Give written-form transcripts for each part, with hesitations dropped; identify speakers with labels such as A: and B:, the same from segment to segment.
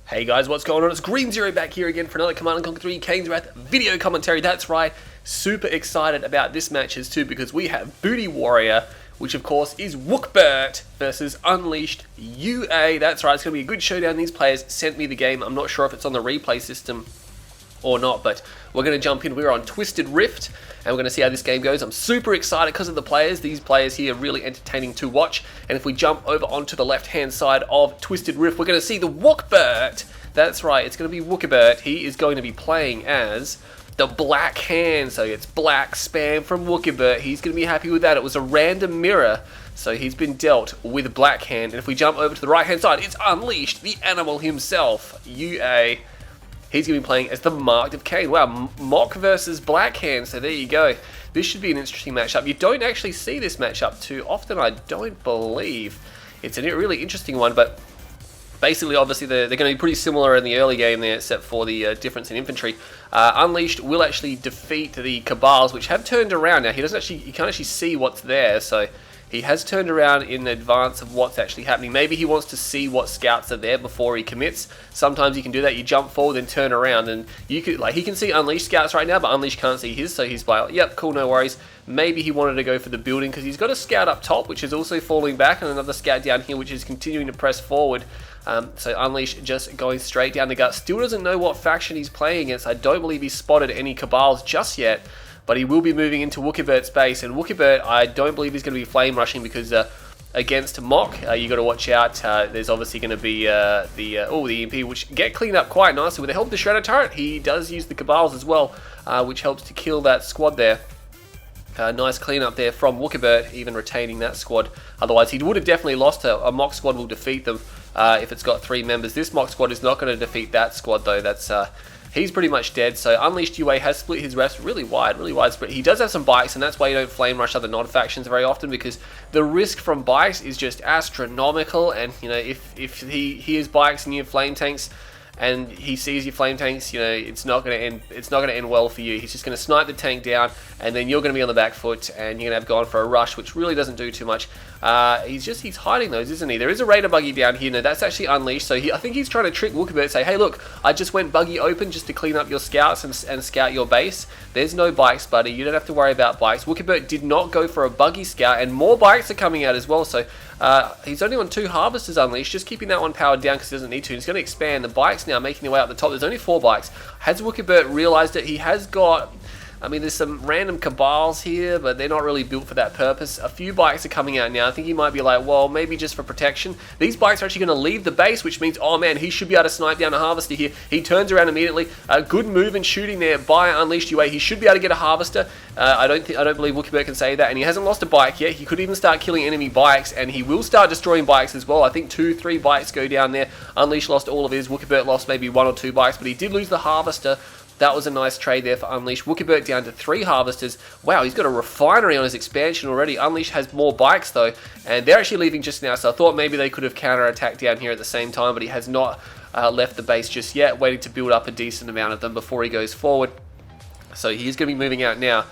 A: Hey guys, what's going on? It's Green Zero back here again for another Command & Conquer 3 Kane's Wrath video commentary. That's right, super excited about this matches too because we have Booty Warrior, which of course is Wookibert versus Unleashed UA. That's right, it's going to be a good showdown. These players sent me the game. I'm not sure if it's on the replay system or not, but we're going to jump in. We're on Twisted Rift and we're going to see how this game goes. I'm super excited because of the players. These players here are really entertaining to watch. And if we jump over onto the left hand side of Twisted Rift, we're going to see the Wookibert. That's right, it's going to be Wookibert. He is going to be playing as the Black Hand, so it's black spam from Wookibert. He's going to be happy with that. It was a random mirror, so he's been dealt with Black Hand. And if we jump over to the right hand side, it's Unleashed, the animal himself, UA. He's going to be playing as the Marked of Kane. Wow, Mock versus Black Hand, so there you go. This should be an interesting matchup. You don't actually see this matchup too often, I don't believe. It's a really interesting one, but basically, obviously, they're going to be pretty similar in the early game there, except for the difference in infantry. Unleashed will actually defeat the Cabals, which have turned around now. He can't actually see what's there, so he has turned around in advance of what's actually happening. Maybe he wants to see what scouts are there before he commits. Sometimes you can do that. You jump forward and turn around, and you could he can see Unleashed scouts right now, but Unleashed can't see his, so he's like, yep, cool, no worries. Maybe he wanted to go for the building because he's got a scout up top, which is also falling back, and another scout down here, which is continuing to press forward. So Unleashed just going straight down the gut. Still doesn't know what faction he's playing against. I don't believe he's spotted any Cabals just yet, but he will be moving into Wookibert's base. And Wookibert, I don't believe he's going to be flame rushing because against Mock, you got to watch out. There's obviously going to be the EMP, which get cleaned up quite nicely with the help of the Shredder turret. He does use the Cabals as well, which helps to kill that squad there. Nice cleanup there from Wookibert, even retaining that squad. Otherwise, he would have definitely lost. A Mock squad will defeat them if it's got 3 members. This Mock squad is not going to defeat that squad, though. That's he's pretty much dead. So Unleashed UA has split his rest really wide split. He does have some bikes, and that's why you don't flame rush other non-factions very often, because the risk from bikes is just astronomical. And you know, if he hears bikes and you have flame tanks, and he sees your flame tanks, you know, it's not going to end well for you. He's just going to snipe the tank down, and then you're going to be on the back foot, and you're going to have gone for a rush, which really doesn't do too much. He's hiding those, isn't he? There is a Raider buggy down here. No, that's actually Unleashed. So I think he's trying to trick Wookibert, say, hey, look, I just went buggy open just to clean up your scouts and scout your base. There's no bikes, buddy. You don't have to worry about bikes. Wookibert did not go for a buggy scout, and more bikes are coming out as well. So he's only on 2 Harvesters Unleashed, just keeping that one powered down because he doesn't need to. He's going to expand. The bikes now making their way out the top. There's only 4 bikes. Has Wookibert realized it? He has got... I mean, there's some random Cabals here, but they're not really built for that purpose. A few bikes are coming out now. I think he might be like, well, maybe just for protection. These bikes are actually going to leave the base, which means, oh man, he should be able to snipe down a Harvester here. He turns around immediately. A good move and shooting there by Unleashed UA. He should be able to get a Harvester. I don't believe Wookibert can say that, and he hasn't lost a bike yet. He could even start killing enemy bikes, and he will start destroying bikes as well. I think 2-3 bikes go down there. Unleashed lost all of his. Wookibert lost maybe 1 or 2 bikes, but he did lose the Harvester. That was a nice trade there for Unleashed. Wookibert down to 3 Harvesters. Wow, he's got a refinery on his expansion already. Unleashed has more bikes though, and they're actually leaving just now, so I thought maybe they could have counter-attacked down here at the same time, but he has not left the base just yet, waiting to build up a decent amount of them before he goes forward. So he's going to be moving out now.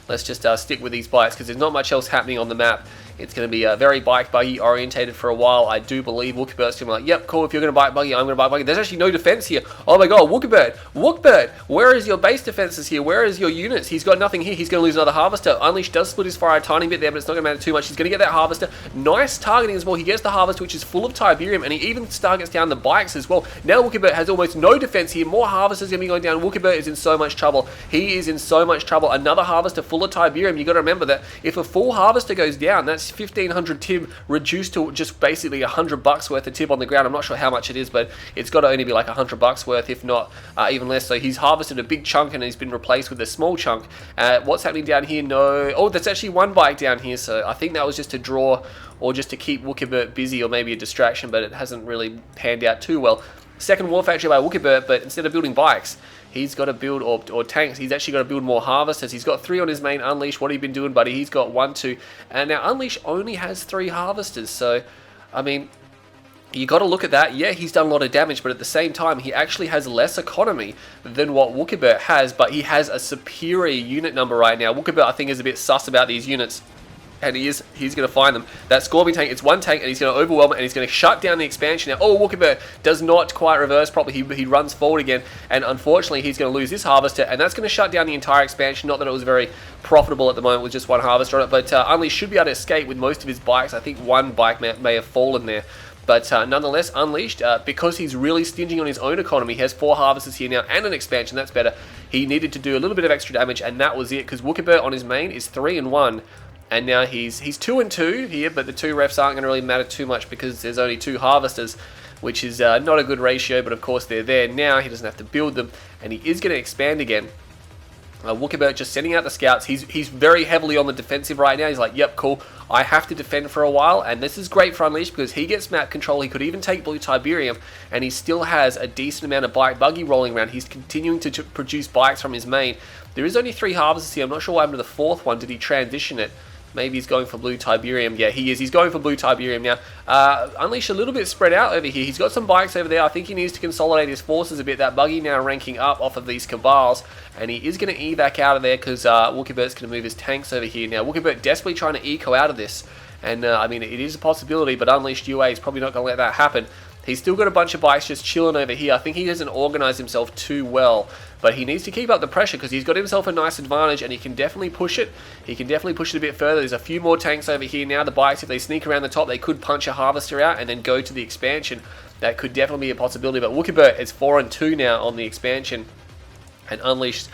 A: Let's just stick with these bikes because there's not much else happening on the map. It's going to be very bike buggy orientated for a while. I do believe Wookibert's going to be like, yep, cool, if you're going to bike buggy, I'm going to bike buggy. There's actually no defense here. Oh my god, Wookibert, where is your base defenses here? Where is your units? He's got nothing here. He's going to lose another Harvester. Unleashed does split his fire a tiny bit there, but it's not going to matter too much. He's going to get that Harvester. Nice targeting as well. He gets the Harvester, which is full of Tiberium, and he even targets down the bikes as well. Now Wookibert has almost no defense here. More Harvesters going to be going down. Wookibert is in so much trouble. He is in so much trouble. Another Harvester full of Tiberium. You got to remember that if a full Harvester goes down, that's 1,500 tib reduced to just basically $100 worth of tib on the ground. I'm not sure how much it is, but it's got to only be like $100 worth, if not even less. So he's harvested a big chunk and he's been replaced with a small chunk. What's happening down here? No. Oh, there's actually 1 bike down here, so I think that was just to draw or just to keep Wookibert busy or maybe a distraction, but it hasn't really panned out too well. Second war factory by Wookibert, but instead of building bikes, he's got to build, or tanks, he's actually got to build more Harvesters. He's got 3 on his main Unleashed. What have you been doing, buddy? He's got 1, 2. And now Unleashed only has 3 Harvesters. So, I mean, you got to look at that. Yeah, he's done a lot of damage, but at the same time, he actually has less economy than what Wookibert has, but he has a superior unit number right now. Wookibert, I think, is a bit sus about these units. And he's going to find them. That Scorpion tank, it's one tank, and he's going to overwhelm it, and he's going to shut down the expansion now. Oh, Wookibert does not quite reverse properly. He runs forward again, and unfortunately, he's going to lose this Harvester, and that's going to shut down the entire expansion. Not that it was very profitable at the moment with just one Harvester on it, but Unleashed should be able to escape with most of his bikes. I think one bike may have fallen there. But nonetheless, Unleashed, because he's really stinging on his own economy, he has 4 Harvesters here now and an expansion, that's better. He needed to do a little bit of extra damage, and that was it, because Wookibert on his main is 3-1. And now he's 2-2 here, but the 2 refs aren't going to really matter too much because there's only 2 Harvesters, which is not a good ratio, but of course they're there now. He doesn't have to build them, and he is going to expand again. Wookibert just sending out the scouts. He's very heavily on the defensive right now. He's like, yep, cool. I have to defend for a while, and this is great for Unleashed because he gets map control. He could even take Blue Tiberium, and he still has a decent amount of buggy rolling around. He's continuing to produce bikes from his main. There is only 3 Harvesters here. I'm not sure what happened to the 4th one. Did he transition it? Maybe he's going for Blue Tiberium. Yeah, he is. He's going for Blue Tiberium now. Unleashed a little bit spread out over here. He's got some bikes over there. I think he needs to consolidate his forces a bit. That buggy now ranking up off of these Cabals. And he is going to evac out of there because Wookibert's going to move his tanks over here. Now, Wookibert desperately trying to eco out of this. And, I mean, it is a possibility, but Unleashed UA is probably not going to let that happen. He's still got a bunch of bikes just chilling over here. I think he hasn't organised himself too well. But he needs to keep up the pressure because he's got himself a nice advantage and he can definitely push it. He can definitely push it a bit further. There's a few more tanks over here now. The bikes, if they sneak around the top, they could punch a Harvester out and then go to the expansion. That could definitely be a possibility. But Wookibert is 4-2 now on the expansion. And Unleashed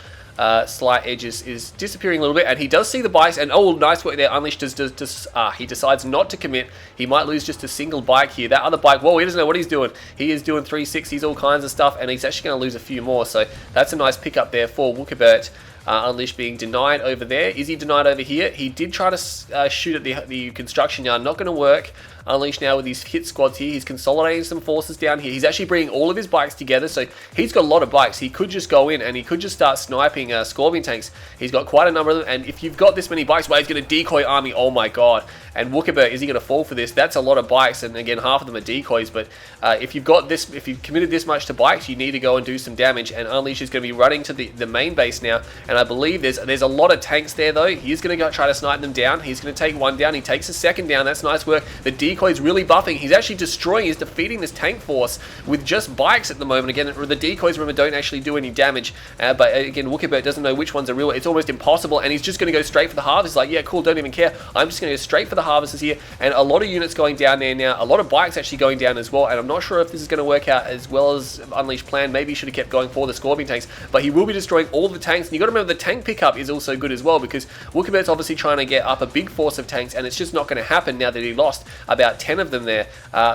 A: slight edges is disappearing a little bit, and he does see the bikes, and oh, nice work there. Unleashed he decides not to commit. He might lose just a single bike here. That other bike, whoa, he doesn't know what he's doing. He is doing 360s, all kinds of stuff, and he's actually going to lose a few more, so that's a nice pickup there for Wookibert. Unleashed being denied over there. Is he denied over here? He did try to shoot at the construction yard. Not going to work. Unleashed now with his hit squads here. He's consolidating some forces down here. He's actually bringing all of his bikes together, so he's got a lot of bikes. He could just go in and he could just start sniping Scorpion tanks. He's got quite a number of them, and if you've got this many bikes, well, he's going to decoy army. Oh my god. And Wookibert, is he going to fall for this? That's a lot of bikes, and again, half of them are decoys, but if you've got this, if you've committed this much to bikes, you need to go and do some damage, and Unleashed is going to be running to the main base now, and I believe there's a lot of tanks there, though. He's going to go try to snipe them down. He's going to take one down. He takes a second down. That's nice work. The decoy's really buffing. He's actually destroying, he's defeating this tank force with just bikes at the moment. Again, the decoys, remember, don't actually do any damage, but again, Wookibert doesn't know which ones are real. It's almost impossible, and he's just going to go straight for the harvest. He's like, yeah, cool, don't even care. I'm just going to go straight for the harvesters here, and a lot of units going down there now, a lot of bikes actually going down as well, and I'm not sure if this is going to work out as well as Unleashed planned. Maybe he should have kept going for the Scorpion tanks, but he will be destroying all the tanks, and you've got to remember the tank pickup is also good as well, because Wookibert's obviously trying to get up a big force of tanks, and it's just not going to happen now that he lost about 10 of them there.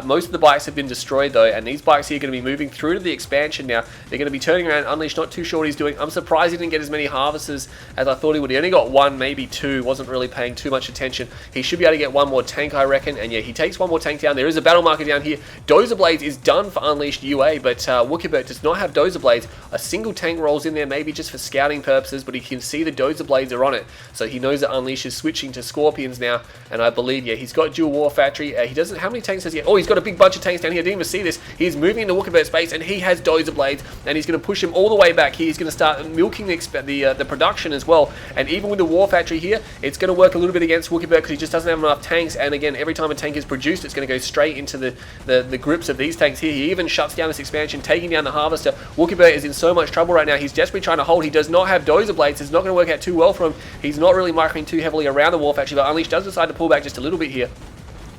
A: Most of the bikes have been destroyed though, and these bikes here are going to be moving through to the expansion now. They're going to be turning around. Unleashed not too sure what he's doing. I'm surprised he didn't get as many harvesters as I thought he would. He only got one, maybe two, wasn't really paying too much attention. He should be able to get one more tank, I reckon, and yeah, he takes one more tank down. There is a battle marker down here. Dozer Blades is done for Unleashed UA, but Wookibert does not have Dozer Blades. A single tank rolls in there, maybe just for scouting purposes, but he can see the Dozer Blades are on it, so he knows that Unleashed is switching to Scorpions now, and I believe, yeah, he's got dual war factory. He doesn't, how many tanks has he got? Oh, he's got a big bunch of tanks down here. I didn't even see this. He's moving into Wookibert's base, and he has Dozer Blades, and he's going to push him all the way back here. He's going to start milking the production as well, and even with the war factory here, it's going to work a little bit against Wookibert because he just doesn't have enough tanks, and again, every time a tank is produced, it's going to go straight into the grips of these tanks here. He even shuts down this expansion, taking down the harvester. Wookibert is in so much trouble right now. He's desperately trying to hold. He does not have Dozer Blades. It's not going to work out too well for him. He's not really microing too heavily around the war factory, but Unleashed does decide to pull back just a little bit here.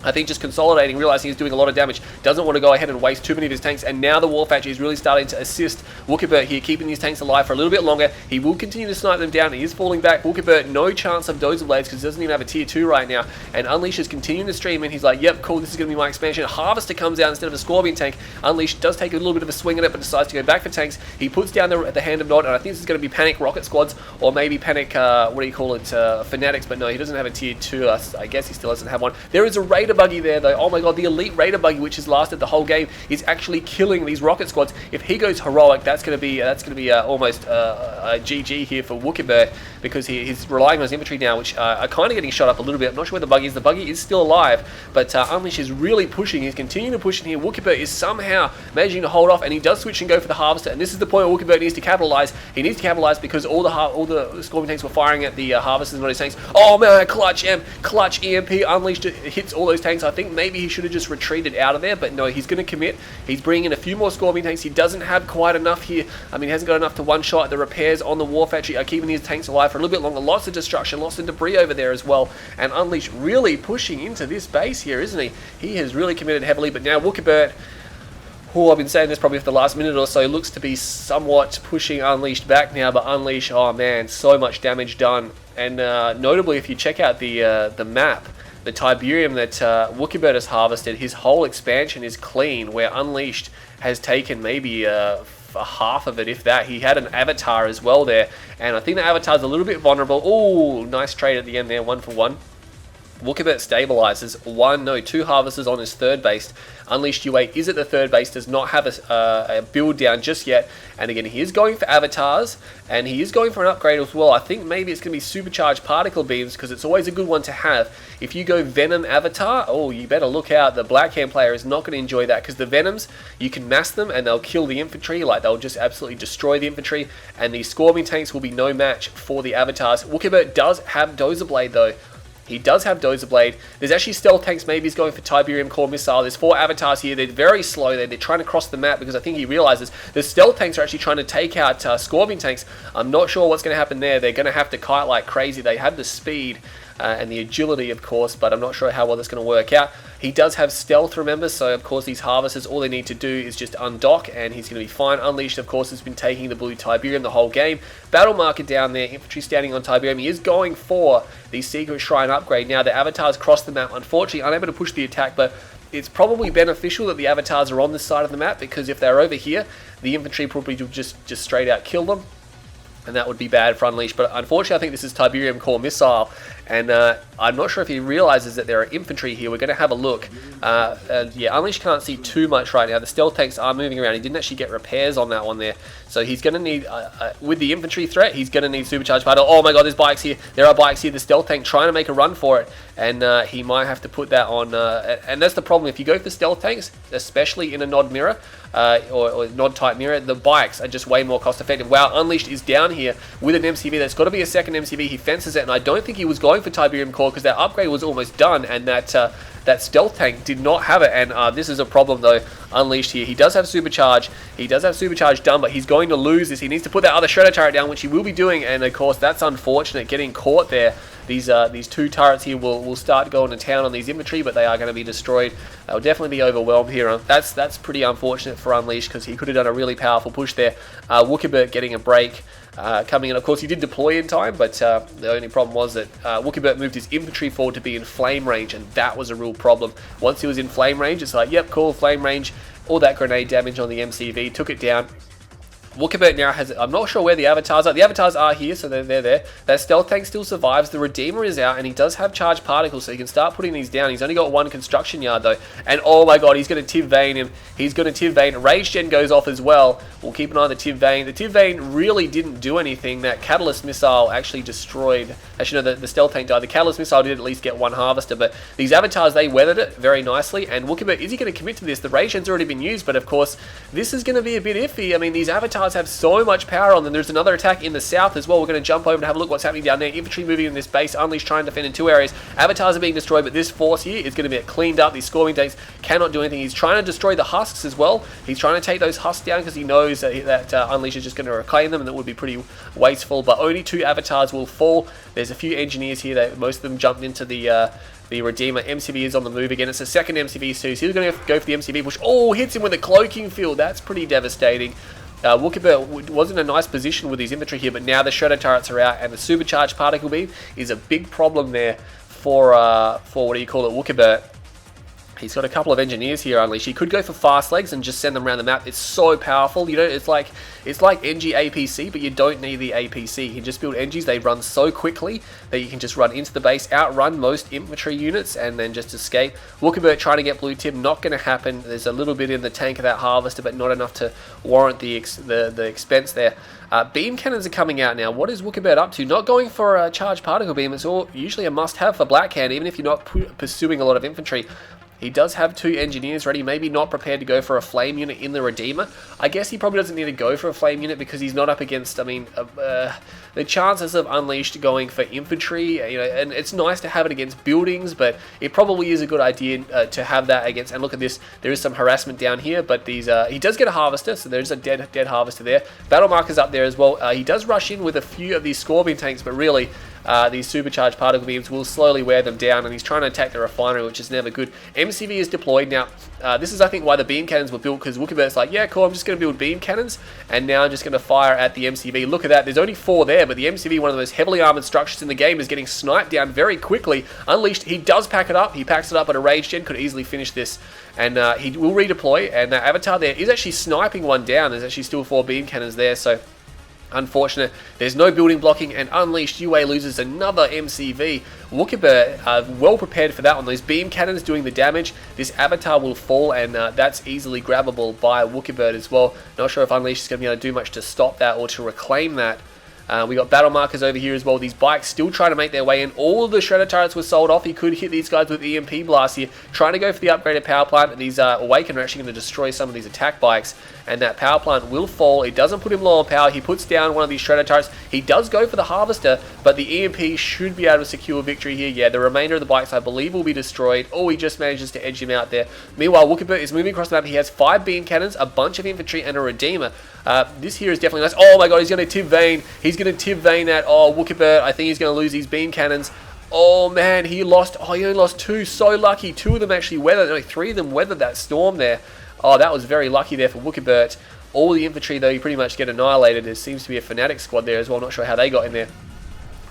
A: I think just consolidating, realizing he's doing a lot of damage, doesn't want to go ahead and waste too many of his tanks, and now the war factory is really starting to assist Wookibert here, keeping these tanks alive for a little bit longer. He will continue to snipe them down. He is falling back. Wookibert, no chance of Dozer Blades because he doesn't even have a tier 2 right now, and Unleashed is continuing to stream, and he's like, yep, cool, this is going to be my expansion. Harvester comes out instead of a Scorpion tank. Unleashed does take a little bit of a swing at it, but decides to go back for tanks. He puts down the Hand of Nod, and I think this is going to be Panic Rocket Squads, or maybe Panic, what do you call it, Fanatics, but no, he doesn't have a tier 2. I guess he still doesn't have one. There is a Raider buggy there, though. Oh my god, the Elite Raider buggy, which has lasted the whole game, is actually killing these rocket squads. If he goes heroic, that's going to be almost a GG here for Wookibert, because he's relying on his infantry now, which are kind of getting shot up a little bit. I'm not sure where the buggy is. The buggy is still alive, but Unleash is really pushing. He's continuing to push in here. Wookibert is somehow managing to hold off, and he does switch and go for the Harvester, and this is the point where Wookibert needs to capitalize. He needs to capitalize because all the Scorpion tanks were firing at the Harvesters, not his tanks. Oh man, clutch EMP, Unleashed hits all those tanks. I think maybe he should have just retreated out of there, but no, he's going to commit. He's bringing in a few more Scorpion tanks. He doesn't have quite enough here. I mean, he hasn't got enough to one-shot. The repairs on the War Factory are keeping his tanks alive for a little bit longer. Lots of destruction, lots of debris over there as well, and Unleashed really pushing into this base here, isn't he? He has really committed heavily, but now Wookibert, who I've been saying this probably for the last minute or so, looks to be somewhat pushing Unleashed back now, but Unleashed, oh man, so much damage done. And notably, if you check out the map, the Tiberium that Wookibert has harvested, his whole expansion is clean, where Unleashed has taken maybe half of it, if that. He had an Avatar as well there, and I think the Avatar's a little bit vulnerable. Oh, nice trade at the end there, 1 for 1. Wookibert stabilizes 2 Harvesters on his third base. Unleashed UA is at the third base, does not have a build down just yet. And again, he is going for Avatars, and he is going for an upgrade as well. I think maybe it's going to be Supercharged Particle Beams, because it's always a good one to have. If you go Venom Avatar, oh, you better look out. The Blackhand player is not going to enjoy that, because the Venoms, you can mass them, and they'll kill the infantry. Like, they'll just absolutely destroy the infantry, and the Scorpion tanks will be no match for the Avatars. Wookibert does have Dozer Blade, though. He does have Dozer Blade. There's actually stealth tanks. Maybe he's going for Tiberium Core Missile. There's 4 Avatars here. They're very slow. They're trying to cross the map, because I think he realizes the stealth tanks are actually trying to take out Scorpion tanks. I'm not sure what's going to happen there. They're going to have to kite like crazy. They have the speed and the agility, of course, but I'm not sure how well that's going to work out. He does have stealth, remember, so of course these Harvesters, all they need to do is just undock, and he's going to be fine. Unleashed, of course, has been taking the blue Tiberium the whole game. Battle marker down there, infantry standing on Tiberium. He is going for the Secret Shrine upgrade. Now, the Avatars cross the map, unfortunately unable to push the attack, but it's probably beneficial that the Avatars are on this side of the map, because if they're over here, the infantry probably will just straight out kill them, and that would be bad for Unleashed. But unfortunately, I think this is Tiberium Core Missile, and I'm not sure if he realizes that there are infantry here. We're going to have a look. Yeah, Unleashed can't see too much right now. The stealth tanks are moving around. He didn't actually get repairs on that one there, so he's going to need, with the infantry threat, he's going to need Supercharged Battle. Oh my god, there's bikes here. There are bikes here. The stealth tank trying to make a run for it, and he might have to put that on. And that's the problem. If you go for stealth tanks, especially in a Nod mirror, or Nod type mirror, the bikes are just way more cost effective. Wow, Unleashed is down here with an MCV. That's got to be a second MCV. He fences it, and I don't think he was going for Tiberium Core, because that upgrade was almost done, and that stealth tank did not have it. And this is a problem, though. Unleashed here, he does have Supercharge. He does have Supercharge done, but he's going to lose this. He needs to put that other Shredder turret down, which he will be doing, and of course that's unfortunate, getting caught there. These 2 turrets here will start going to town on these infantry, but they are going to be destroyed. They'll definitely be overwhelmed here. That's pretty unfortunate for Unleashed, because he could have done a really powerful push there. Wookibert getting a break. Coming in, of course, he did deploy in time, but the only problem was that Wookibert moved his infantry forward to be in flame range, and that was a real problem. Once he was in flame range, it's like, yep, cool, flame range. All that grenade damage on the MCV took it down. Wookibert now has, I'm not sure where the Avatars are. The Avatars are here, so they're there. That stealth tank still survives. The Redeemer is out, and he does have charged particles, so he can start putting these down. He's only got 1 construction yard, though. And oh my god, he's going to Tiv Vane him. He's going to Tiv Vane. Rage Gen goes off as well. We'll keep an eye on the Tiv Vane. The Tiv Vane really didn't do anything. That Catalyst Missile actually destroyed. Actually, no, the stealth tank died. The Catalyst Missile did at least get 1 Harvester, but these Avatars, they weathered it very nicely. And Wookibert, is he going to commit to this? The Rage Gen's already been used, but of course, this is going to be a bit iffy. I mean, these Avatars have so much power on them. There's another attack in the south as well. We're going to jump over and have a look what's happening down there. Infantry moving in this base. Unleashed trying to defend in 2 areas. Avatars are being destroyed, but this force here is going to be cleaned up. These Scorpion tanks cannot do anything. He's trying to destroy the husks as well. He's trying to take those husks down, because he knows that Unleashed is just going to reclaim them, and that would be pretty wasteful. But only 2 Avatars will fall. There's a few engineers here that most of them jumped into the Redeemer. MCV is on the move again. It's a second MCV too, so he's going to go for the MCV push. Oh, hits him with a cloaking field. That's pretty devastating. Wookibert was in a nice position with his infantry here, but now the Shredder turrets are out, and the Supercharged Particle Beam is a big problem there for what do you call it, Wookibert. He's got a couple of engineers here unleashed. He could go for fast legs and just send them around the map. It's so powerful, you know. It's like NG APC, but you don't need the APC. You can just build NGs. They run so quickly that you can just run into the base, outrun most infantry units, and then just escape. Wookibert trying to get blue tip, not going to happen. There's a little bit in the tank of that harvester, but not enough to warrant the expense there. Beam cannons are coming out now. What is Wookibert up to? Not going for a charged particle beam. It's usually a must-have for Blackhand, even if you're not pursuing a lot of infantry. He does have 2 engineers ready, maybe not prepared to go for a flame unit in the Redeemer. I guess he probably doesn't need to go for a flame unit because he's not up against, I mean, the chances of Unleashed going for infantry, you know, and it's nice to have it against buildings, but it probably is a good idea to have that against, and look at this, there is some harassment down here, but these, he does get a harvester, so there's a dead harvester there. Battle markers up there as well. He does rush in with a few of these Scorpion tanks, but really, these supercharged particle beams will slowly wear them down, and he's trying to attack the refinery, which is never good. MCV is deployed. Now, this is, I think, why the beam cannons were built, because Wookibert's like, yeah, cool, I'm just going to build beam cannons, and now I'm just going to fire at the MCV. Look at that, there's only 4 there, but the MCV, one of the most heavily armored structures in the game, is getting sniped down very quickly. Unleashed, he does pack it up. He packs it up at a rage gen, could easily finish this, and he will redeploy, and Avatar there is actually sniping one down. There's actually still 4 beam cannons there, so unfortunate. There's no building blocking, and Unleashed UA loses another MCV. Wookibert well prepared for that one. Those beam cannons doing the damage. This Avatar will fall, and that's easily grabbable by Wookibert as well. Not sure if Unleashed is going to be able to do much to stop that or to reclaim that. We got battle markers over here as well. These bikes still trying to make their way in. All of the shredder turrets were sold off. He could hit these guys with EMP blasts here. Trying to go for the upgraded power plant. And these Awaken are actually going to destroy some of these attack bikes. And that power plant will fall. It doesn't put him low on power. He puts down one of these shredder turrets. He does go for the harvester, but the EMP should be able to secure victory here. Yeah, the remainder of the bikes, I believe, will be destroyed. Oh, he just manages to edge him out there. Meanwhile, Wookibert is moving across the map. He has 5 beam cannons, a bunch of infantry, and a Redeemer. This here is definitely nice. Oh my god, he's going to Tiv Vane. He's going to Tiv Vane that. Oh, Wookibert, I think he's going to lose these beam cannons. Oh man, he only lost 2. So lucky. 2 of them actually weathered, like 3 of them weathered that storm there. Oh, that was very lucky there for Wookibert. All the infantry, though, you pretty much get annihilated. There seems to be a Fnatic squad there as well. Not sure how they got in there.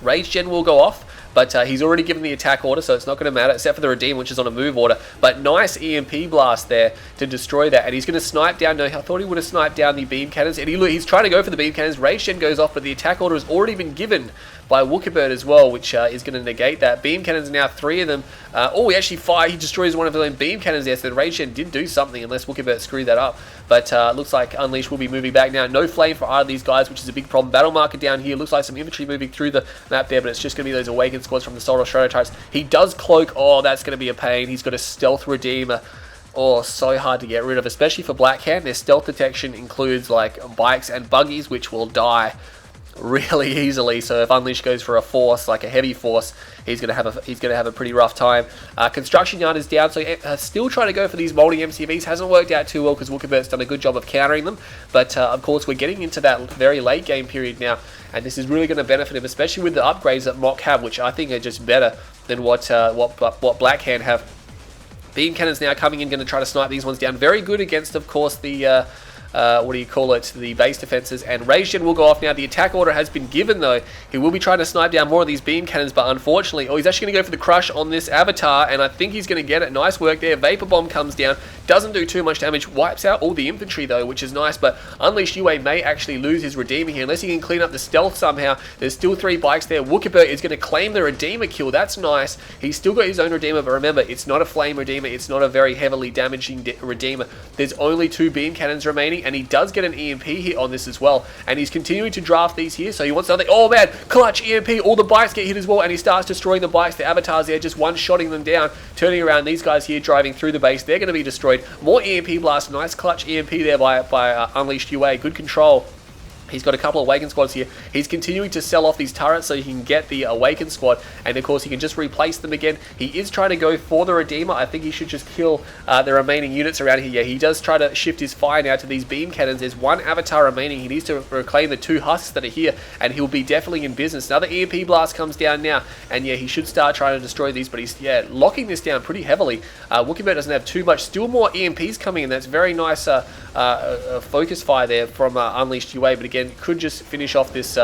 A: Rage Gen will go off, but he's already given the attack order, so it's not going to matter, except for the Redeem, which is on a move order. But nice EMP blast there to destroy that, and he's going to snipe down. No, I thought he would have sniped down the beam cannons, and he's trying to go for the beam cannons. Rage Gen goes off, but the attack order has already been given by Wookibert as well, which is going to negate that. Beam cannons now, 3 of them. Oh, he actually fired. He destroys one of his own beam cannons there, so the Rage Gen did do something, unless Wookibert screwed that up. But looks like Unleashed will be moving back now. No flame for either of these guys, which is a big problem. Battle marker down here. Looks like some infantry moving through the map there, but it's just going to be those Awakened squads from the Solar Shredder types. He does cloak. Oh, that's going to be a pain. He's got a stealth Redeemer. Oh, so hard to get rid of, especially for Blackhand. Their stealth detection includes like bikes and buggies, which will die really easily. So if Unleashed goes for a force, like a heavy force, he's gonna have a pretty rough time. Construction yard is down, so still trying to go for these multi MCVs. Hasn't worked out too well because Wookibert's done a good job of countering them. But of course, we're getting into that very late game period now, and this is really going to benefit him, especially with the upgrades that Mock have, which I think are just better than what Blackhand have. Beam cannons now coming in, going to try to snipe these ones down. Very good against, of course, the the base defenses, and Rage Gen will go off now. The attack order has been given, though. He will be trying to snipe down more of these beam cannons, but unfortunately, he's actually going to go for the crush on this Avatar, and I think he's going to get it. Nice work there. Vapor Bomb comes down, doesn't do too much damage, wipes out all the infantry, though, which is nice, but Unleashed UA may actually lose his Redeemer here, unless he can clean up the stealth somehow. There's still 3 bikes there. Wookibert is going to claim the Redeemer kill. That's nice. He's still got his own Redeemer, but remember, it's not a flame Redeemer. It's not a very heavily damaging Redeemer. There's only 2 beam cannons remaining, and he does get an EMP hit on this as well, and he's continuing to draft these here, so he wants something. Oh man, clutch EMP, all the bikes get hit as well, and he starts destroying the bikes. The Avatars there, just one-shotting them down, turning around. These guys here driving through the base, they're going to be destroyed. More EMP blast, nice clutch EMP there by Unleashed UA, good control. He's got a couple of Awakened squads here. He's continuing to sell off these turrets so he can get the Awakened squad, and of course he can just replace them again. He is trying to go for the Redeemer. I think he should just kill the remaining units around here. Yeah, he does try to shift his fire now to these beam cannons. There's 1 Avatar remaining. He needs to reclaim the 2 husks that are here, and he'll be definitely in business. Another EMP blast comes down now, and yeah, he should start trying to destroy these, but he's locking this down pretty heavily. Wookibert doesn't have too much. Still more EMPs coming in. That's very nice focus fire there from Unleashed UA, but again, could just finish off this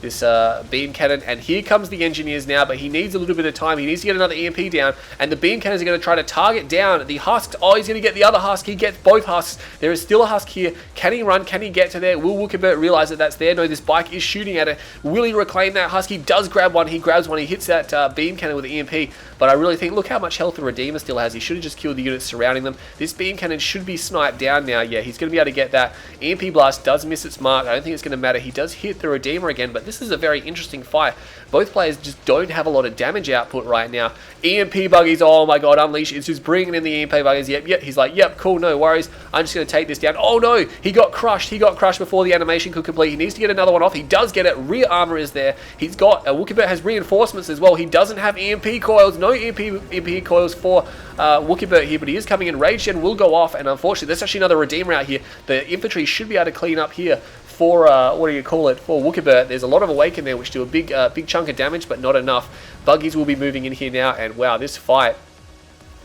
A: beam cannon, and here comes the engineers now, but he needs a little bit of time. He needs to get another EMP down, and the beam cannons are going to try to target down the husks. Oh, he's going to get the other husk. He gets both husks. There is still a husk here. Can he run? Can he get to there? Will Wookibert realize that that's there? No, this bike is shooting at it. Will he reclaim that husk? He does grab one. He grabs one. He hits that beam cannon with the EMP, but I really think, look how much health the Redeemer still has. He should have just killed the units surrounding them. This beam cannon should be sniped down now. Yeah, he's going to be able to get that. EMP blast does miss its mark. I don't think it's going to matter. He does hit the Redeemer again, but this is a very interesting fight. Both players just don't have a lot of damage output right now. EMP buggies, oh my god, Unleash is just bringing in the EMP buggies. Yep, he's like, yep, cool, no worries. I'm just going to take this down. Oh no, he got crushed. He got crushed before the animation could complete. He needs to get another one off. He does get it. Rear armor is there. He's got, Wookibert has reinforcements as well. He doesn't have EMP coils. No EMP coils for Wookibert here, but he is coming in. Rage Gen will go off, and unfortunately, there's actually another Redeemer out here. The infantry should be able to clean up here for, for Wookibert. There's a lot of Awaken there, which do a big chunk of damage, but not enough. Buggies will be moving in here now, and wow, this fight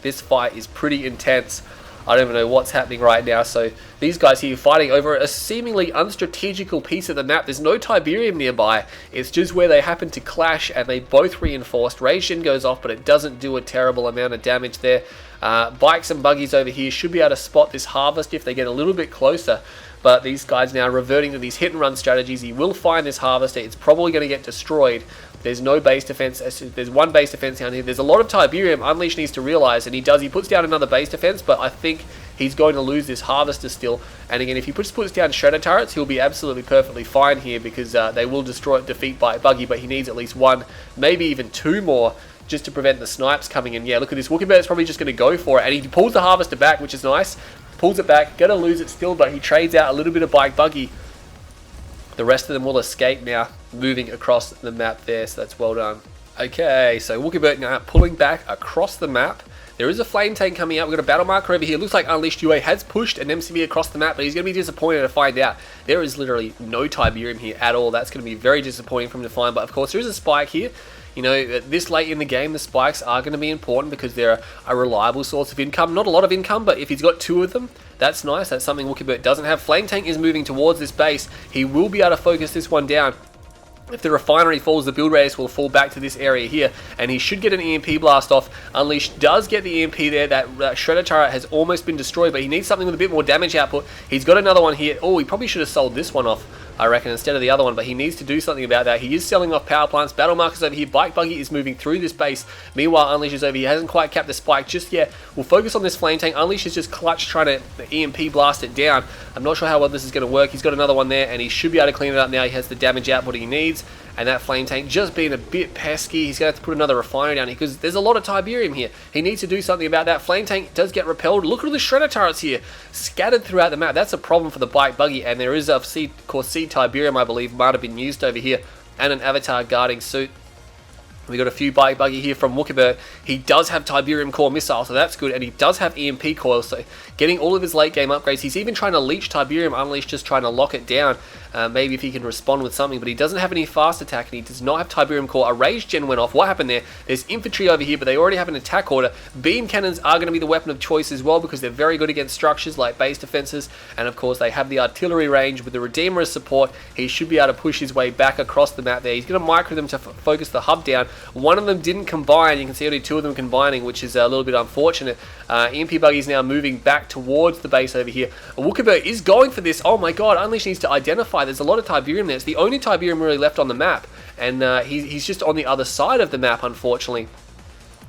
A: is pretty intense. I don't even know what's happening right now. So these guys here fighting over a seemingly unstrategical piece of the map. There's no Tiberium nearby. It's just where they happen to clash, and they both reinforced. Rage Gen goes off, but it doesn't do a terrible amount of damage there. Bikes and buggies over here should be able to spot this harvest if they get a little bit closer. But these guys now reverting to these hit and run strategies. He will find this harvester. It's probably going to get destroyed. There's no base defense. There's one base defense down here. There's a lot of Tiberium. Unleash needs to realize, and he does. He puts down another base defense, but I think he's going to lose this harvester still. And again, if he puts down shredder turrets, he'll be absolutely perfectly fine here, because they will defeat by buggy, but he needs at least one, maybe even two more, just to prevent the snipes coming in. Yeah, look at this. Wookibert's probably just going to go for it, and he pulls the harvester back, which is nice. Pulls it back, going to lose it still, but he trades out a little bit of buggy. The rest of them will escape now, moving across the map there, so that's well done. Okay, so Wookibert now pulling back across the map. There is a flame tank coming out. We've got a battle marker over here. Looks like Unleashed UA has pushed an MCV across the map, but he's going to be disappointed to find out there is literally no Tiberium here at all. That's going to be very disappointing for him to find, but of course there is a spike here. You know, this late in the game, the spikes are going to be important because they're a reliable source of income. Not a lot of income, but if he's got two of them, that's nice. That's something Wookibert doesn't have. Flame Tank is moving towards this base. He will be able to focus this one down. If the refinery falls, the build radius will fall back to this area here, and he should get an EMP blast off. Unleashed does get the EMP there. That shredder turret has almost been destroyed, but he needs something with a bit more damage output. He's got another one here. Oh, he probably should have sold this one off, I reckon, instead of the other one, but he needs to do something about that. He is selling off power plants. Battle markers over here. Bike buggy is moving through this base. Meanwhile, Unleash is over here. He hasn't quite capped the spike just yet. We'll focus on this flame tank. Unleash is just clutch trying to EMP blast it down. I'm not sure how well this is going to work. He's got another one there, and he should be able to clean it up now. He has the damage output he needs. And that flame tank just being a bit pesky. He's going to have to put another refinery down here because there's a lot of Tiberium here. He needs to do something about that. Flame tank does get repelled. Look at all the shredder turrets here scattered throughout the map. That's a problem for the bike buggy. And there is a seed Tiberium, I believe, might have been used over here. And an avatar guarding suit. We got a few bike buggy here from Wookibert. He does have Tiberium core missile, so that's good, and he does have EMP coil, so getting all of his late game upgrades. He's even trying to leech Tiberium. Unleash, just trying to lock it down. Maybe if he can respond with something, but he doesn't have any fast attack, and he does not have Tiberium core. A Rage Gen went off. What happened there? There's infantry over here, but they already have an attack order. Beam cannons are going to be the weapon of choice as well, because they're very good against structures like base defenses, and of course they have the artillery range. With the Redeemer as support, he should be able to push his way back across the map there. He's going to micro them to focus the hub down. One of them didn't combine. You can see only two of them combining, which is a little bit unfortunate. EMP buggy is now moving back towards the base over here. Wookibert is going for this. Oh my god, Unleash needs to identify. There's a lot of Tiberium there. It's the only Tiberium really left on the map, and he's just on the other side of the map, unfortunately.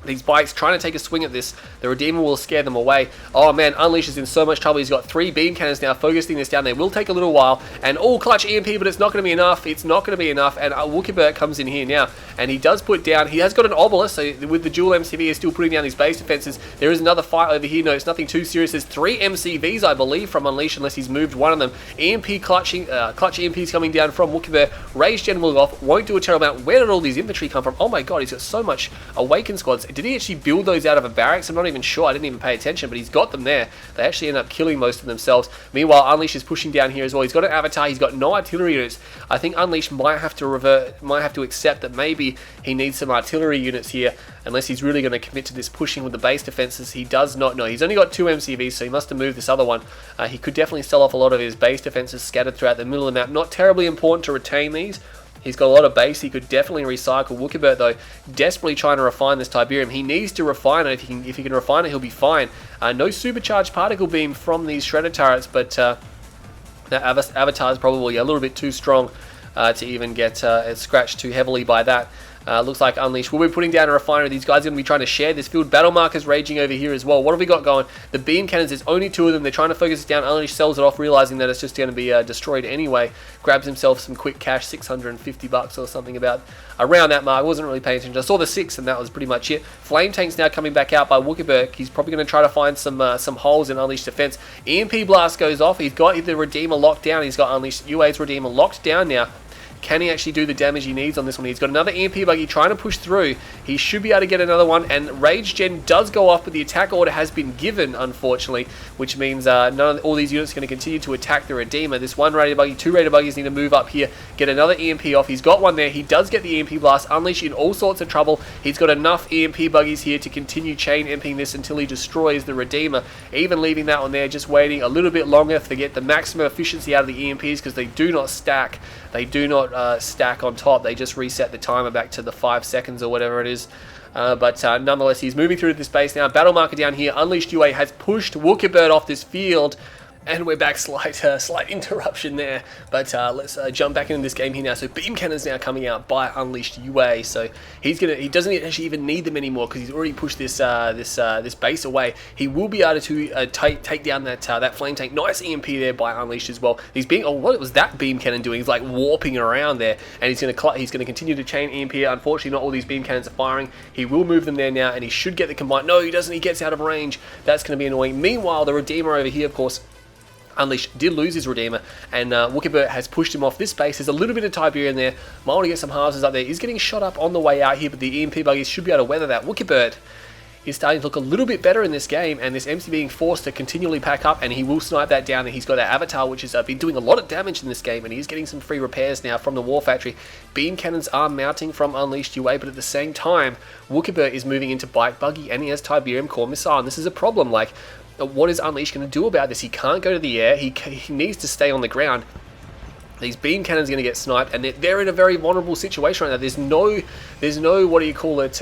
A: These bikes trying to take a swing at this. The Redeemer will scare them away. Oh man, Unleash is in so much trouble. He's got 3 beam cannons now focusing this down. They will take a little while. And oh, clutch EMP, but it's not going to be enough. It's not going to be enough. And Wookibert comes in here now. And he does put down, he has got an obelisk. So with the dual MCV, he's still putting down these base defenses. There is another fight over here. No, it's nothing too serious. There's 3 MCVs, I believe, from Unleash, unless he's moved one of them. EMP clutching, clutch EMPs coming down from Wookibert. Rage Gen will go off. Won't do a terrible amount. Where did all these infantry come from? Oh my god, he's got so much Awakened squads. Did he actually build those out of a barracks? I'm not even sure. I didn't even pay attention, but he's got them there. They actually end up killing most of themselves. Meanwhile, Unleash is pushing down here as well. He's got an avatar. He's got no artillery units. I think Unleash might have to accept that maybe he needs some artillery units here, unless he's really going to commit to this pushing with the base defenses. He does not know. He's only got 2 MCVs, so he must have moved this other one. He could definitely sell off a lot of his base defenses scattered throughout the middle of the map. Not terribly important to retain these. He's got a lot of base. He could definitely recycle. Wookibert, though, desperately trying to refine this Tiberium. He needs to refine it. If he can refine it, he'll be fine. No supercharged particle beam from these shredder turrets, but that Avatar is probably a little bit too strong to even get scratched too heavily by that. Looks like Unleashed will be putting down a refinery. These guys are going to be trying to share this field. Battle markers raging over here as well. What have we got going? The beam cannons, there's only 2 of them. They're trying to focus it down. Unleashed sells it off, realizing that it's just going to be destroyed anyway. Grabs himself some quick cash, $650 or something around that mark. I wasn't really paying attention. I saw the 6 and that was pretty much it. Flame Tank's now coming back out by Wookibert. He's probably going to try to find some holes in Unleashed defense. EMP Blast goes off. He's got the Redeemer locked down. He's got Unleashed UA's Redeemer locked down now. Can he actually do the damage he needs on this one? He's got another EMP buggy trying to push through. He should be able to get another one, and Rage Gen does go off, but the attack order has been given, unfortunately, which means all these units are going to continue to attack the Redeemer. This one Raider buggy, 2 Raider buggies need to move up here, get another EMP off. He's got one there. He does get the EMP Blast. Unleash in all sorts of trouble. He's got enough EMP buggies here to continue chain EMPing this until he destroys the Redeemer. Even leaving that one there, just waiting a little bit longer to get the maximum efficiency out of the EMPs, because they do not stack. They do not stack on top. They just reset the timer back to the 5 seconds or whatever it is. But nonetheless, he's moving through this base now. Battle marker down here. Unleashed UA has pushed Wookibert off this field. And we're back, slight interruption there. But let's jump back into this game here now. So beam cannons now coming out by Unleashed UA. So he doesn't actually even need them anymore, because he's already pushed this base away. He will be able to take down that flame tank. Nice EMP there by Unleashed as well. What was that beam cannon doing? He's like warping around there, and he's going to continue to chain EMP. Unfortunately, not all these beam cannons are firing. He will move them there now, and he should get the combine. No, he doesn't. He gets out of range. That's going to be annoying. Meanwhile, the Redeemer over here, of course. Unleashed did lose his Redeemer, and Wookibert has pushed him off this base. There's a little bit of Tiberium there. Might want to get some houses up there. He's getting shot up on the way out here, but the EMP buggies should be able to weather that. Wookibert is starting to look a little bit better in this game, and this MC being forced to continually pack up, and he will snipe that down, and he's got that Avatar, which has been doing a lot of damage in this game, and he's getting some free repairs now from the War Factory. Beam cannons are mounting from Unleashed UA, but at the same time, Wookibert is moving into Bike Buggy, and he has Tiberium Core Missile, and this is a problem. Like, what is Unleashed going to do about this? He can't go to the air. He needs to stay on the ground. These beam cannons are going to get sniped, and they're in a very vulnerable situation right now. There's no what do you call it?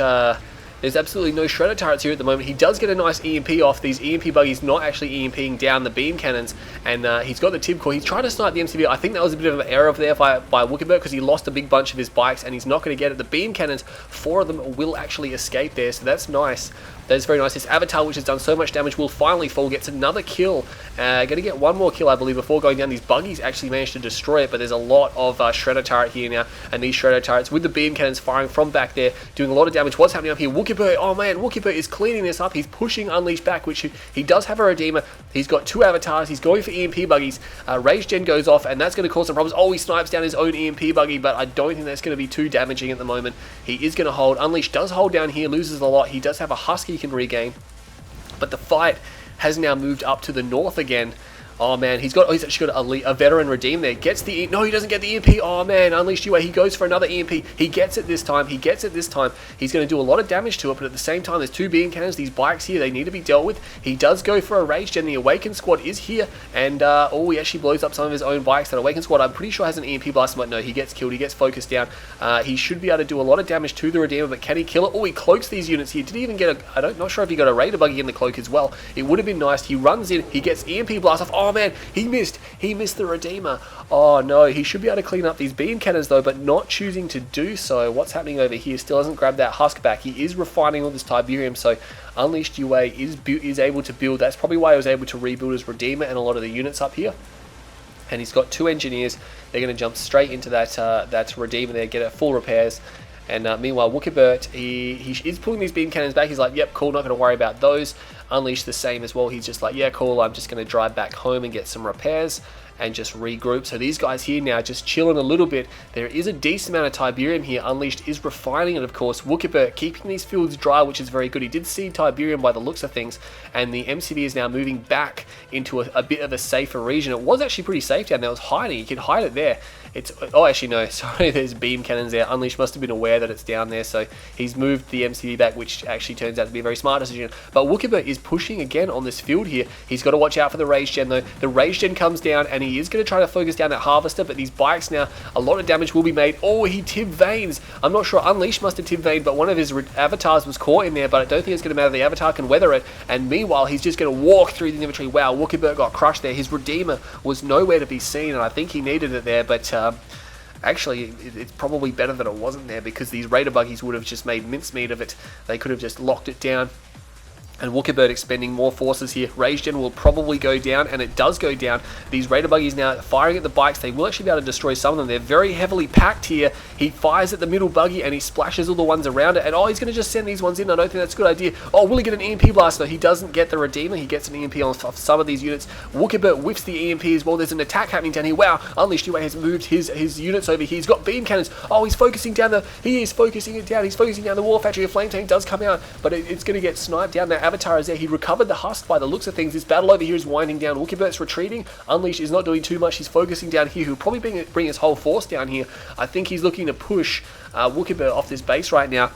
A: There's absolutely no shredder turrets here at the moment. He does get a nice EMP off. These EMP buggies not actually EMPing down the beam cannons, and he's got the TIB core. He's trying to snipe the MCB. I think that was a bit of an error there by Wookibert, because he lost a big bunch of his bikes, and he's not going to get it. The beam cannons, 4 of them will actually escape there, so that's nice. That's very nice. This Avatar, which has done so much damage, will finally fall. Gets another kill. Going to get one more kill, I believe, before going down. These buggies actually managed to destroy it, but there's a lot of shredder turret here now, and these shredder turrets with the beam cannons firing from back there, doing a lot of damage. What's happening up here? Wookibert, oh man, Wookibert is cleaning this up. He's pushing Unleashed back, which he does have a Redeemer. He's got 2 Avatars. He's going for EMP buggies. Rage Gen goes off, and that's going to cause some problems. Oh, he snipes down his own EMP buggy, but I don't think that's going to be too damaging at the moment. He is going to hold. Unleashed does hold down here, loses a lot. He does have a Husky he can regain. But the fight has now moved up to the north again. Oh man, he's actually got a veteran redeem there. Gets the no, he doesn't get the EMP. Oh man, Unleashed UA. He goes for another EMP. He gets it this time. He's going to do a lot of damage to it, but at the same time, there's 2 beam cannons. These bikes here, they need to be dealt with. He does go for a Rage Gen. The Awakened Squad is here, and he actually blows up some of his own bikes. That Awakened Squad, I'm pretty sure, has an EMP blast, but no, he gets killed. He gets focused down. He should be able to do a lot of damage to the Redeemer, but can he kill it? Oh, he cloaks these units here. Did he even get not sure if he got a Raider buggy in the cloak as well. It would have been nice. He runs in. He gets EMP blast off. Oh man, he missed the Redeemer. Oh no, he should be able to clean up these beam cannons though, but not choosing to do so. What's happening over here? Still hasn't grabbed that husk back. He is refining all this Tiberium, so Unleashed UA is able to build. That's probably why he was able to rebuild his Redeemer and a lot of the units up here. And he's got 2 engineers. They're going to jump straight into that Redeemer there, get it full repairs. And meanwhile, Wookibert, he is pulling these beam cannons back. He's like, yep, cool, not going to worry about those. Unleash the same as well. He's just like, yeah, cool, I'm just going to drive back home and get some repairs and just regroup. So these guys here now just chilling a little bit. There is a decent amount of Tiberium here. Unleashed is refining it, of course. Wookibert keeping these fields dry, which is very good. He did see Tiberium by the looks of things, and the MCB is now moving back into a bit of a safer region. It was actually pretty safe down there. It was hiding. You could hide it there. Oh, actually, no. Sorry, there's beam cannons there. Unleashed must have been aware that it's down there, so he's moved the MCB back, which actually turns out to be a very smart decision. But Wookibert is pushing again on this field here. He's got to watch out for the Rage Gen, though. The Rage Gen comes down, and He is going to try to focus down that Harvester, but these bikes now, a lot of damage will be made. Oh, he tipped Veins. I'm not sure. Unleash must have tipped Vein, but one of his avatars was caught in there, but I don't think it's going to matter. The avatar can weather it, and meanwhile, he's just going to walk through the inventory. Wow, Wookibert got crushed there. His Redeemer was nowhere to be seen, and I think he needed it there, but actually, it's probably better that it wasn't there, because these Raider buggies would have just made mincemeat of it. They could have just locked it down. And Wookibert expending more forces here. Rage Gen will probably go down, and it does go down. These Raider buggies now firing at the bikes. They will actually be able to destroy some of them. They're very heavily packed here. He fires at the middle buggy, and he splashes all the ones around it. And oh, he's going to just send these ones in. I don't think that's a good idea. Oh, will he get an EMP blast? No, he doesn't get the Redeemer. He gets an EMP on some of these units. Wookibert whiffs the EMP as well. There's an attack happening down here. Wow, Unleashed UA has moved his units over here. He's got beam cannons. Oh, he's focusing down he is focusing it down. He's focusing down the War Factory. A Flame Tank does come out, but it's going to get sniped down. That Avatar is there. He recovered the husk by the looks of things. This battle over here is winding down. Wookibert's retreating. Unleashed is not doing too much. He's focusing down here. He'll probably bring his whole force down here. I think he's looking to push Wookibert off this base right now.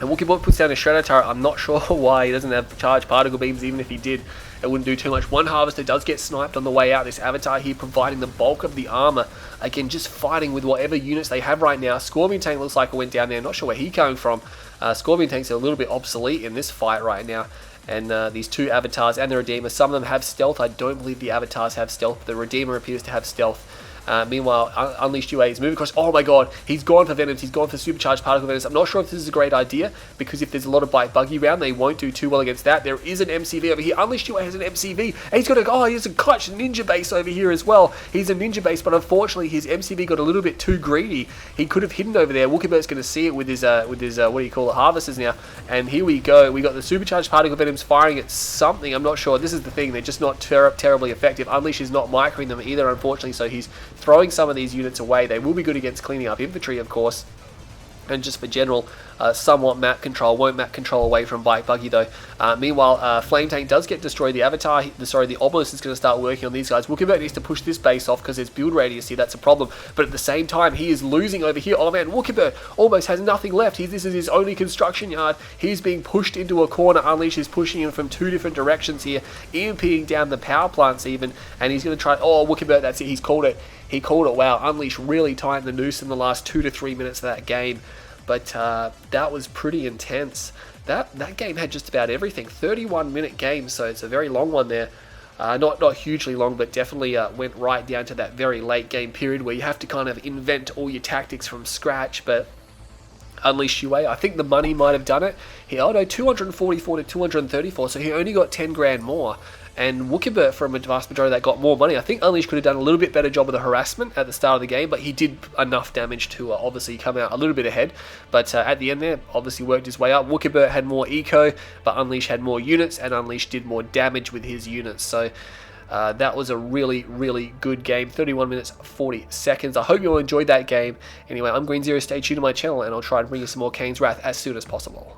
A: And Wookibert puts down a Shredder turret. I'm not sure why he doesn't have charged particle beams. Even if he did, it wouldn't do too much. One Harvester does get sniped on the way out. This Avatar here providing the bulk of the armor. Again, just fighting with whatever units they have right now. Scorpion Tank looks like it went down there. Not sure where he's coming from. Scorpion Tank's a little bit obsolete in this fight right now. And these two avatars and the Redeemer, some of them have stealth. I don't believe the avatars have stealth. The Redeemer appears to have stealth. Meanwhile, Unleashed UA is moving across. Oh my god, he's gone for Venoms. He's gone for Supercharged Particle Venoms. I'm not sure if this is a great idea, because if there's a lot of bike buggy around, they won't do too well against that. There is an MCV over here. Unleashed UA has an MCV. And he's got he has a clutch ninja base over here as well. He's a ninja base, but unfortunately his MCV got a little bit too greedy. He could have hidden over there. Wookibert's going to see it with his what do you call it, harvesters now. And here we go. We got the Supercharged Particle Venoms firing at something. I'm not sure. This is the thing. They're just not terribly effective. Unleashed is not microing them either, unfortunately, so he's throwing some of these units away. They will be good against cleaning up infantry, of course, and just for general somewhat map control. Won't map control away from bike buggy though. Meanwhile, Flame Tank does get destroyed. The Avatar, the Obelisk is going to start working on these guys. Wookibert needs to push this base off because there's build radius here. That's a problem. But at the same time, he is losing over here. Oh man, Wookibert almost has nothing left. This is his only construction yard. He's being pushed into a corner. Unleash is pushing him from two different directions here, EMPing down the power plants even, and he's going to try. Oh, Wookibert, that's it. He's called it. He called it. Wow, Unleash really tightened the noose in the last 2 to 3 minutes of that game. But that was pretty intense. That game had just about everything. 31-minute game, so it's a very long one there. Not hugely long, but definitely went right down to that very late game period where you have to kind of invent all your tactics from scratch. But Unleashed UA, I think the money might have done it. 244 to 234, so he only got 10 grand more. And Wookibert, from a vast majority, that got more money. I think Unleashed could have done a little bit better job of the harassment at the start of the game, but he did enough damage to obviously come out a little bit ahead. But at the end there, obviously worked his way up. Wookibert had more eco, but Unleashed had more units, and Unleashed did more damage with his units. So that was a really, really good game. 31 minutes, 40 seconds. I hope you all enjoyed that game. Anyway, I'm Green Zero. Stay tuned to my channel, and I'll try and bring you some more Kane's Wrath as soon as possible.